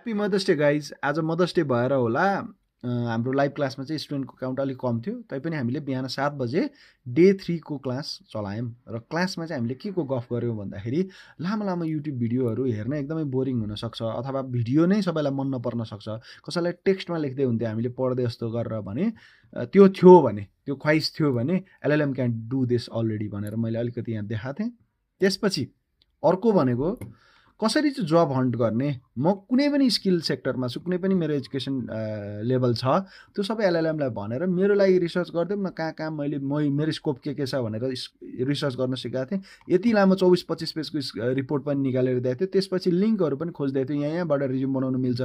Happy mother's day guys. आज mother's day भएर होला हाम्रो लाइभ क्लासमा चाहिँ स्टुडेन्टको काउन्ट अलिक कम थियो, तैपनि हामीले बिहान 7 बजे डे 3 को क्लास चलायौँ र क्लासमा चाहिँ हामीले के को गफ गऱ्यौँ भन्दाखेरि लामो लामो युट्युब भिडियोहरू हेर्न एकदमै बोरिङ हुनसक्छ अथवा भिडियो नै सबैलाई मन नपर्न सक्छ। कसैलाई टेक्स्टमा लेख्दै हुन्थ्यो हामीले पढ्दै जस्तो गरेर भने त्यो थियो भने त्यो ख्वाइस थियो भने LLM can do this already भनेर मैले अलिकति यहाँ देखाएको थिएँ। त्यसपछि अर्को भनेको कसरी चाहिँ जब हन्ट गर्ने। म कुनै पनि स्किल सेक्टरमा छु, कुनै पनि मेरो एजुकेसन लेभल छ, त्यो सबै एलएलएमलाई भनेर मेरो लागि रिसर्च गरिदेऊ न, कहाँ कहाँ मेरो स्कोप के छ भनेर रिसर्च गर्न सिकाएको थिएँ। यति लामो 24-25 पेजको रिपोर्ट पनि निकालेर दिएको थियो। त्यसपछि लिङ्कहरू पनि खोजिदिएको थियो, यहाँबाट रिज्युम बनाउनु मिल्छ,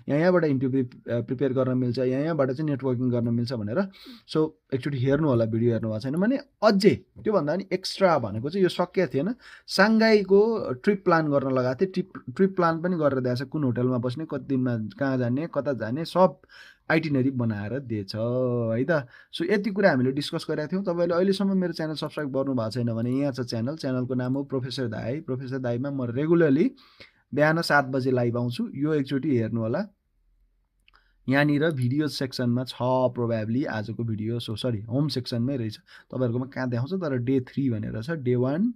यहाँबाट इन्टरभ्यू प्रिपेयर गर्न मिल्छ, यहाँबाट चाहिँ नेटवर्किङ गर्न मिल्छ भनेर। सो एकचोटि हेर्नु होला, भिडियो हेर्नु भएको छैन भने। अझै त्योभन्दा पनि एक्स्ट्रा भनेको चाहिँ यो सकिएको थिएन। साङ्घाईको ट्रिप प्लान गर्न लगाएको थिएँ। ट्रिप प्लान पनि गरेर दिएको छ, कुन होटलमा बस्ने, कति दिनमा कहाँ जाने, कता जाने, सब आइटिनरी बनाएर दिएछ है त। सो यति कुरा हामीले डिस्कस गरेका थियौँ। तपाईँले अहिलेसम्म मेरो च्यानल सब्सक्राइब गर्नु भएको छैन भने यहाँ छ च्यानलको नाम हो प्रोफेसर दाई। प्रोफेसर दाईमा म रेगुलरली बिहान 7 बजे लाइभ आउँछु, यो एकचोटि हेर्नु होला। यहाँनिर भिडियो सेक्सनमा छ प्रोबेबली आजको भिडियो, होम सेक्सनमै रहेछ। तपाईँहरूकोमा कहाँ देखाउँछ तर डे 3 भनेर छ, डे 1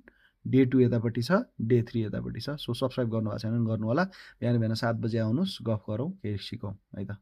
डे 2 यतापट्टि छ, डे 3 यतापट्टि छ। सो सब्सक्राइब गर्नु भएको छैन भने गर्नु होला। बिहान 7 बजे आउनुहोस्, गफ गरौँ, केही सिकौँ है त।